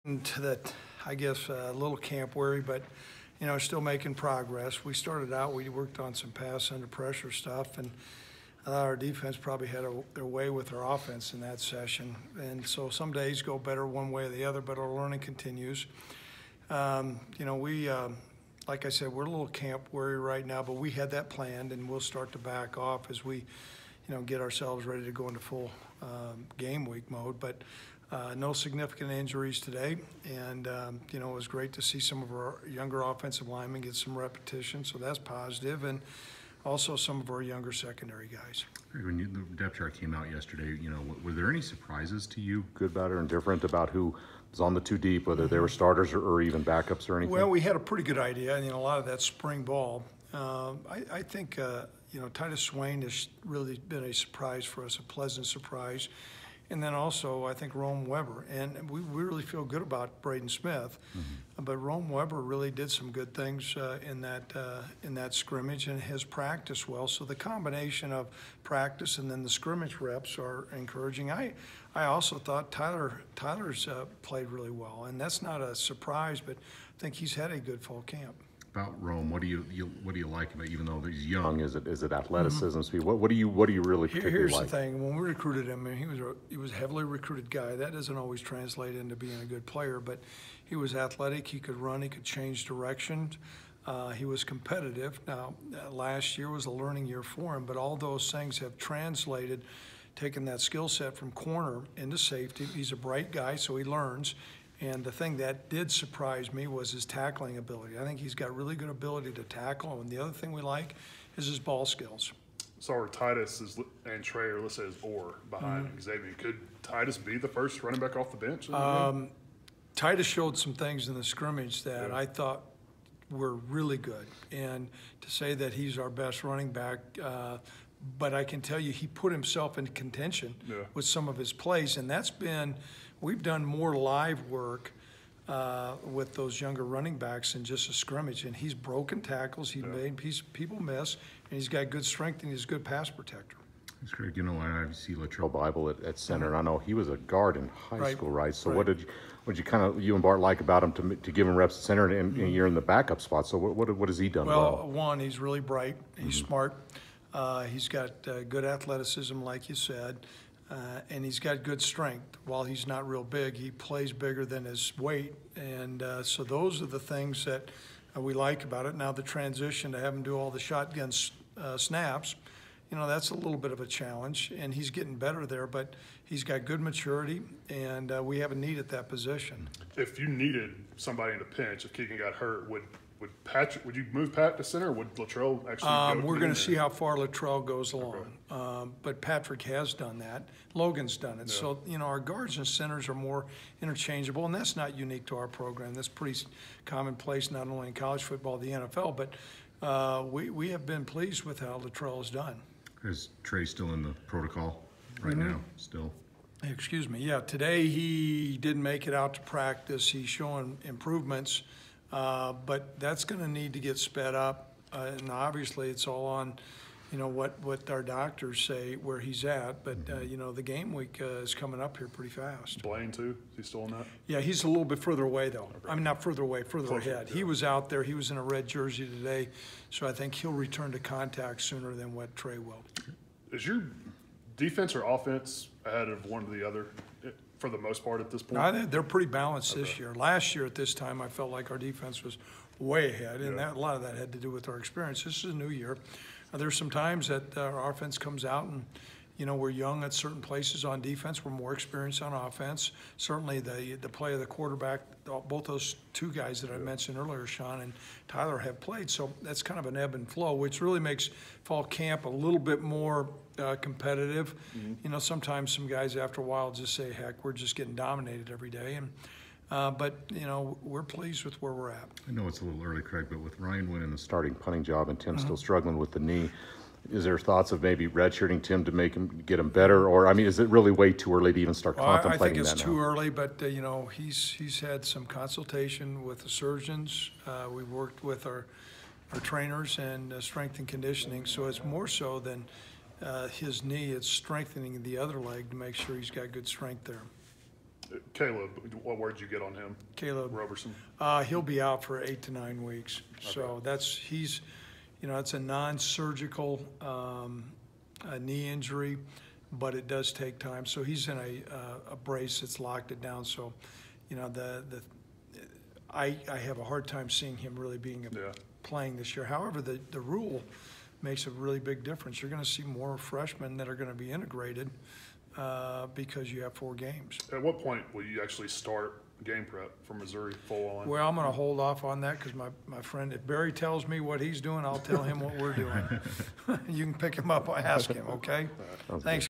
To that, I guess, a little camp weary, but still making progress. We started out, we worked on some pass under pressure stuff, and our defense probably had their way with our offense in that session. And so some days go better one way or the other, but our learning continues. Like I said, we're a little camp weary right now, but we had that planned, and we'll start to back off as we, get ourselves ready to go into full game week mode. But no significant injuries today, and it was great to see some of our younger offensive linemen get some repetition, so that's positive, and also some of our younger secondary guys. When the depth chart came out yesterday, were there any surprises to you, good, bad, or indifferent, about who was on the two deep, whether they were starters or even backups or anything? Well, we had a pretty good idea, and a lot of that spring ball. I think Titus Swain has really been a surprise for us, a pleasant surprise. And then also, I think Rome Weber, and we really feel good about Braden Smith, but Rome Weber really did some good things in that scrimmage and has practiced well. So the combination of practice and then the scrimmage reps are encouraging. I also thought Tyler's played really well, and that's not a surprise, but I think he's had a good fall camp. About Rome, what do you like about, even though he's young? Is it athleticism, speed? What do you really particularly Here's like? The thing: when we recruited him, he was a heavily recruited guy. That doesn't always translate into being a good player, but he was athletic. He could run. He could change directions. He was competitive. Now, last year was a learning year for him, but all those things have translated, taking that skill set from corner into safety. He's a bright guy, so he learns. And the thing that did surprise me was his tackling ability. I think he's got really good ability to tackle, and the other thing we like is his ball skills. So our Titus and Trey are listed as or behind Xavier. Could Titus be the first running back off the bench? Titus showed some things in the scrimmage that I thought were really good. And to say that he's our best running back, but I can tell you he put himself in contention with some of his plays, and that's been – we've done more live work with those younger running backs than just a scrimmage, and he's broken tackles, he's made people miss, and he's got good strength, and he's a good pass protector. That's great. I see Latrell Bible at center, and I know he was a guard in high school, right? So what did you and Bart like about him to give him reps at center, and you're in the backup spot, so what has he done well? One, he's really bright, he's smart, he's got good athleticism, like you said. And he's got good strength. While he's not real big, he plays bigger than his weight. And so those are the things that we like about it. Now the transition to have him do all the shotgun snaps, that's a little bit of a challenge. And he's getting better there, but he's got good maturity, and we have a need at that position. If you needed somebody in a pinch, if Keegan got hurt, would you move Pat to center, or would Latrell actually we're going to see how far Latrell goes along. Okay. But Patrick has done that. Logan's done it. So, our guards and centers are more interchangeable, and that's not unique to our program. That's pretty commonplace not only in college football, the NFL, but we have been pleased with how Latrell has done. Is Trey still in the protocol right now? Still? Excuse me. Yeah, today he didn't make it out to practice. He's showing improvements. But that's going to need to get sped up, and obviously it's all on, what our doctors say where he's at. But the game week is coming up here pretty fast. Blaine too? Is he still in that? Yeah, he's a little bit further away though. Okay. I mean, not further away, further Closer, ahead. He was out there. He was in a red jersey today, so I think he'll return to contact sooner than what Trey will. Is your defense or offense ahead of one or the other? For the most part at this point? They're pretty balanced this year. Last year at this time, I felt like our defense was way ahead, and a lot of that had to do with our experience. This is a new year. There's some times that our offense comes out and, we're young at certain places on defense. We're more experienced on offense. Certainly the play of the quarterback, both those two guys that I mentioned earlier, Sean and Tyler, have played. So that's kind of an ebb and flow, which really makes fall camp a little bit more competitive. Sometimes some guys after a while just say, heck, we're just getting dominated every day. And but we're pleased with where we're at. I know it's a little early, Craig, but with Ryan winning the starting punting job and Tim still struggling with the knee, is there thoughts of maybe redshirting Tim to get him better? Or, is it really way too early to even start contemplating that now? I think it's too early, but, he's had some consultation with the surgeons. We've worked with our trainers and strength and conditioning, so it's more so than his knee. It's strengthening the other leg to make sure he's got good strength there. Caleb, what word did you get on him? Caleb Roberson. He'll be out for 8 to 9 weeks. So he's it's a non-surgical knee injury, but it does take time. So he's in a brace that's locked it down. So, I have a hard time seeing him really being playing this year. However, the rule makes a really big difference. You're going to see more freshmen that are going to be integrated because you have 4 games. At what point will you actually start game prep for Missouri full on? Well, I'm going to hold off on that because my friend, if Barry tells me what he's doing, I'll tell him what we're doing. You can pick him up, ask him, okay? Thanks.